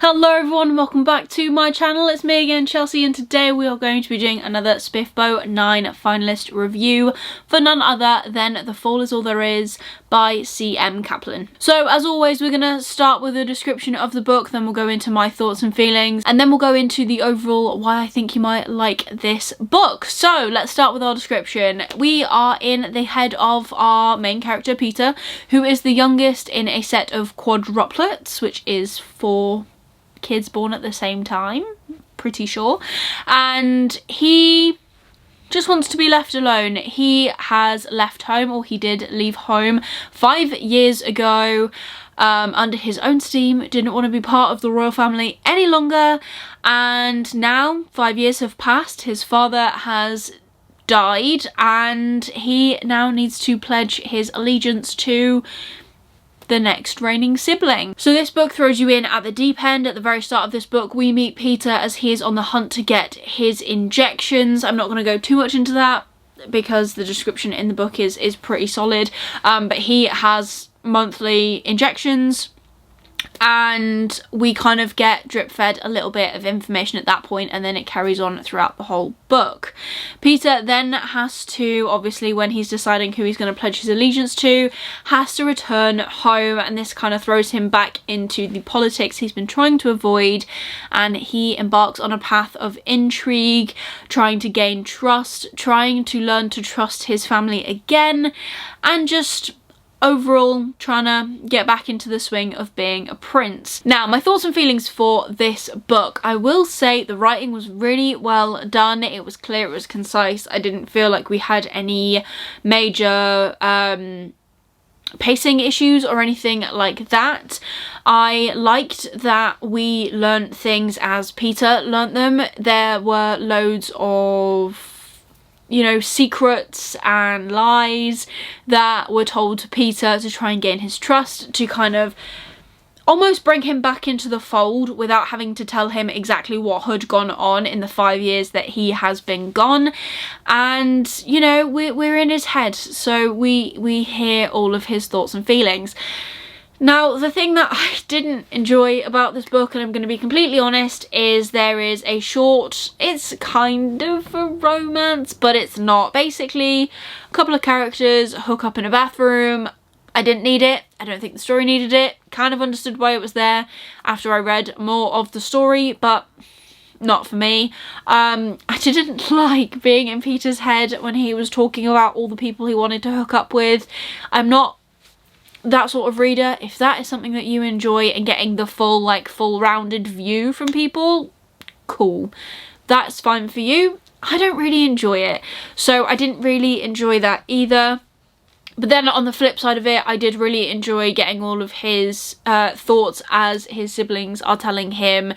Hello everyone, welcome back to my channel. It's me again, Chelsea, and today we are going to be doing another SPFBO9 finalist review for none other than The Fall Is All There Is by C.M. Kaplan. So as always, we're going to start with a description of the book, then we'll go into my thoughts and feelings, and then we'll go into the overall why I think you might like this book. So let's start with our description. We are in the head of our main character, Peter, who is the youngest in a set of quadruplets, which is 4 kids born at the same time, pretty sure, and he just wants to be left alone. He has left home, or he did leave home 5 years ago under his own steam, didn't want to be part of the royal family any longer, and now 5 years have passed. His father has died and he now needs to pledge his allegiance to the next reigning sibling. So this book throws you in at the deep end. At the very start of this book, we meet Peter as he is on the hunt to get his injections. I'm not going to go too much into that because the description in the book is pretty solid, but he has monthly injections, and we kind of get drip fed a little bit of information at that point, and then it carries on throughout the whole book. Peter then has to, obviously when he's deciding who he's going to pledge his allegiance to, has to return home, and this kind of throws him back into the politics he's been trying to avoid, and he embarks on a path of intrigue, trying to gain trust, trying to learn to trust his family again, and just overall trying to get back into the swing of being a prince. Now, my thoughts and feelings for this book. I will say the writing was really well done. It was clear, it was concise. I didn't feel like we had any major pacing issues or anything like that. I liked that we learnt things as Peter learnt them. There were loads of, you know, secrets and lies that were told to Peter to try and gain his trust, to kind of almost bring him back into the fold without having to tell him exactly what had gone on in the 5 years that he has been gone. And, you know, we're in his head, so we hear all of his thoughts and feelings. Now, the thing that I didn't enjoy about this book, and I'm going to be completely honest, is there is a short, it's kind of a romance, but it's not. Basically, a couple of characters hook up in a bathroom. I didn't need it. I don't think the story needed it. Kind of understood why it was there after I read more of the story, but not for me. I didn't like being in Peter's head when he was talking about all the people he wanted to hook up with. I'm not that sort of reader. If that is something that you enjoy and getting the full rounded view from people, cool, that's fine for you. I don't really enjoy it, so I didn't really enjoy that either. But then on the flip side of it, I did really enjoy getting all of his thoughts as his siblings are telling him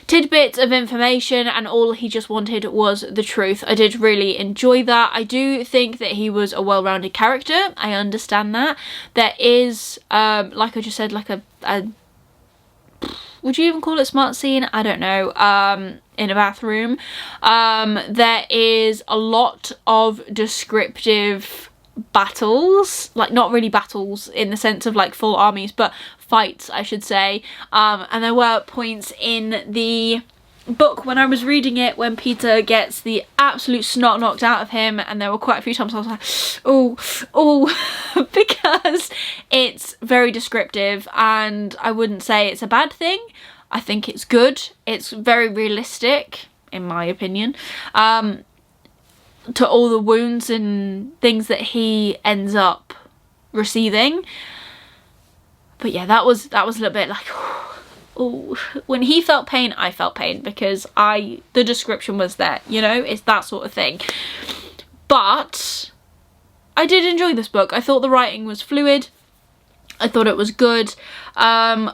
tidbits of information, and all he just wanted was the truth. I did really enjoy that. I do think that he was a well-rounded character. I understand that. There is, like I just said, like a would you even call it smart scene? I don't know. In a bathroom. There is a lot of descriptive battles, like not really battles in the sense of like full armies, but fights, I should say, and there were points in the book when I was reading it when Peter gets the absolute snot knocked out of him, and there were quite a few times I was like, oh because it's very descriptive, and I wouldn't say it's a bad thing. I think it's good. It's very realistic, in my opinion, to all the wounds and things that he ends up receiving. But yeah, that was a little bit like, oh, when he felt pain, I felt pain, because the description was there, you know, it's that sort of thing. But I did enjoy this book. I thought the writing was fluid. I thought it was good. I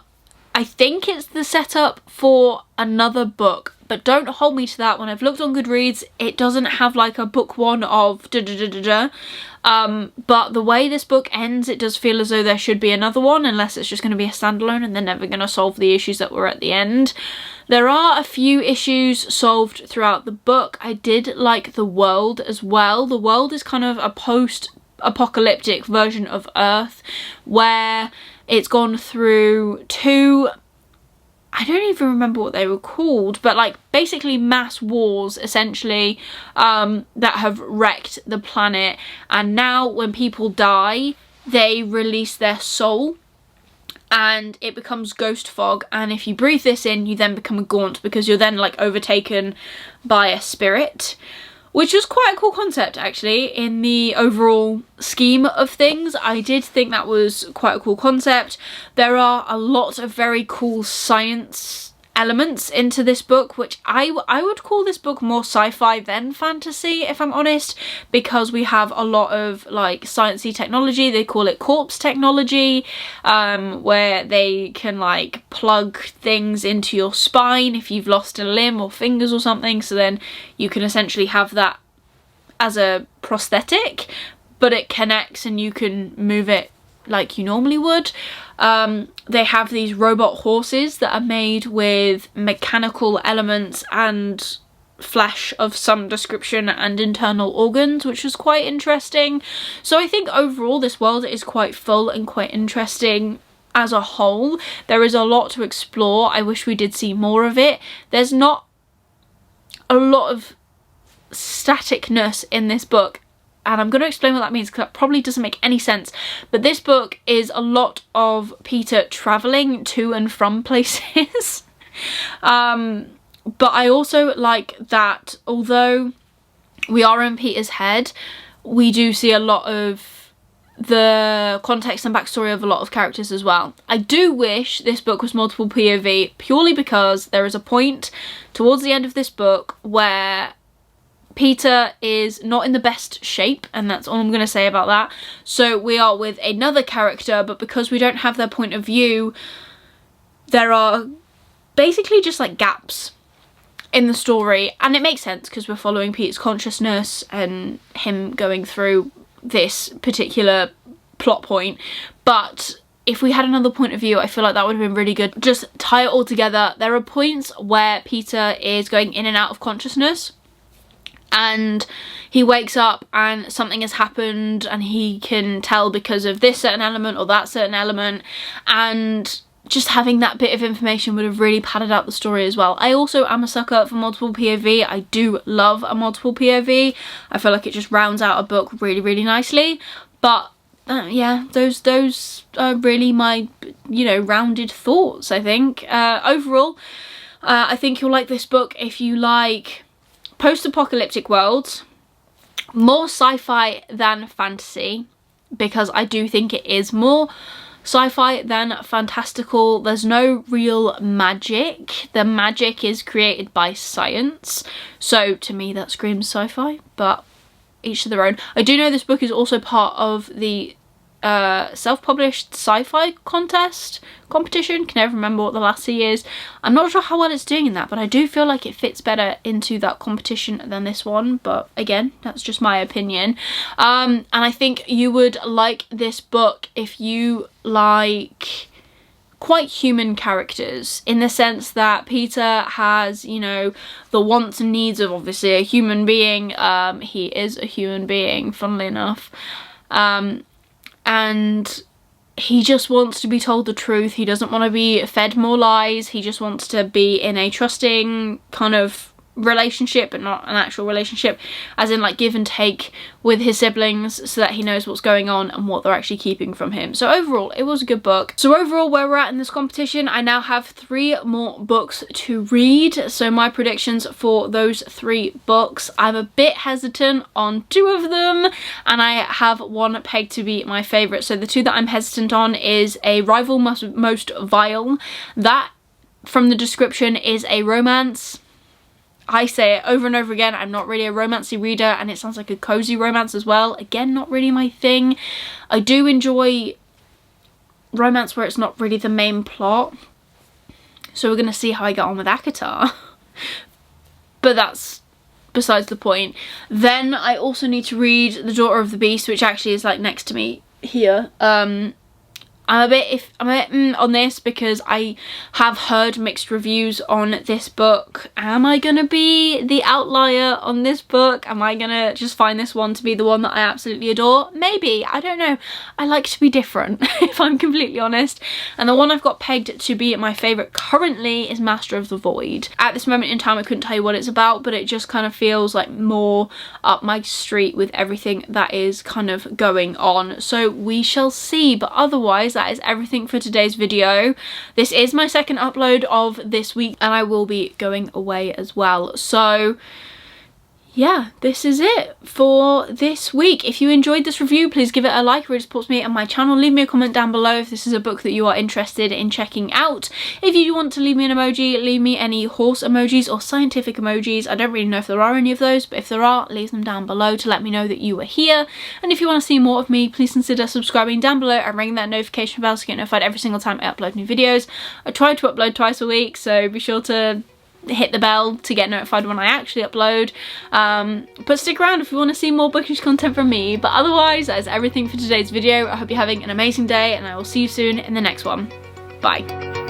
think it's the setup for another book, but don't hold me to that. When I've looked on Goodreads, it doesn't have like a book one of but the way this book ends, it does feel as though there should be another one, unless it's just going to be a standalone and they're never going to solve the issues that were at the end. There are a few issues solved throughout the book. I did like the world as well. The world is kind of a post-apocalyptic version of Earth, where it's gone through 2 I don't even remember what they were called, but like basically mass wars essentially that have wrecked the planet, and now when people die they release their soul and it becomes ghost fog, and if you breathe this in you then become a gaunt because you're then like overtaken by a spirit, which was quite a cool concept actually in the overall scheme of things. I did think that was quite a cool concept. There are a lot of very cool science elements into this book, which I would call this book more sci-fi than fantasy, if I'm honest, because we have a lot of like sciencey technology. They call it corpse technology, where they can like plug things into your spine if you've lost a limb or fingers or something, so then you can essentially have that as a prosthetic, but it connects and you can move it like you normally would. They have these robot horses that are made with mechanical elements and flesh of some description and internal organs, which was quite interesting. So I think overall this world is quite full and quite interesting as a whole. There is a lot to explore. I wish we did see more of it. There's not a lot of staticness in this book, and I'm going to explain what that means because that probably doesn't make any sense, but this book is a lot of Peter travelling to and from places. But I also like that although we are in Peter's head, we do see a lot of the context and backstory of a lot of characters as well. I do wish this book was multiple POV purely because there is a point towards the end of this book where Peter is not in the best shape, and that's all I'm going to say about that. So we are with another character, but because we don't have their point of view, there are basically just like gaps in the story, and it makes sense because we're following Peter's consciousness and him going through this particular plot point. But if we had another point of view, I feel like that would have been really good. Just tie it all together. There are points where Peter is going in and out of consciousness, and he wakes up and something has happened and he can tell because of this certain element or that certain element, and just having that bit of information would have really padded out the story as well. I also am a sucker for multiple POV. I do love a multiple POV. I feel like it just rounds out a book really, really nicely. But yeah, those are really my, you know, rounded thoughts, I think. Overall, I think you'll like this book if you like post-apocalyptic worlds, more sci-fi than fantasy, because I do think it is more sci-fi than fantastical. There's no real magic. The magic is created by science, so to me that screams sci-fi, but each to their own. I do know this book is also part of the self-published sci-fi competition. Can never remember what the last C is. I'm not sure how well it's doing in that, but I do feel like it fits better into that competition than this one, but again, that's just my opinion. And I think you would like this book if you like quite human characters, in the sense that Peter has, you know, the wants and needs of obviously a human being. He is a human being, funnily enough. And he just wants to be told the truth. He doesn't want to be fed more lies. He just wants to be in a trusting kind of relationship, but not an actual relationship, as in like give and take with his siblings, so that he knows what's going on and what they're actually keeping from him. So overall, it was a good book. So overall, where we're at in this competition, I now have 3 more books to read. So my predictions for those 3 books, I'm a bit hesitant on 2 of them, and I have one pegged to be my favourite. So the 2 that I'm hesitant on is A Rival Most Vile. That, from the description, is a romance. I say it over and over again, I'm not really a romancy reader, and it sounds like a cozy romance as well. Again, not really my thing. I do enjoy romance where it's not really the main plot. So we're going to see how I get on with ACOTAR. But that's besides the point. Then I also need to read The Daughter of the Beast, which actually is like next to me here. I'm a bit on this because I have heard mixed reviews on this book. Am I gonna be the outlier on this book? Am I gonna just find this one to be the one that I absolutely adore? Maybe, I don't know. I like to be different, if I'm completely honest. And the one I've got pegged to be my favourite currently is Master of the Void. At this moment in time, I couldn't tell you what it's about, but it just kind of feels like more up my street with everything that is kind of going on. So we shall see, but otherwise that is everything for today's video. This is my second upload of this week and I will be going away as well. So yeah, this is it for this week. If you enjoyed this review, please give it a like. It really supports me and my channel. Leave me a comment down below if this is a book that you are interested in checking out. If you want to leave me an emoji, leave me any horse emojis or scientific emojis. I don't really know if there are any of those, but if there are, leave them down below to let me know that you are here. And if you want to see more of me, please consider subscribing down below and ringing that notification bell to get notified every single time I upload new videos. I try to upload twice a week, so be sure to hit the bell to get notified when I actually upload, but stick around if you want to see more bookish content from me. But otherwise, that is everything for today's video. I hope you're having an amazing day and I will see you soon in the next one. Bye.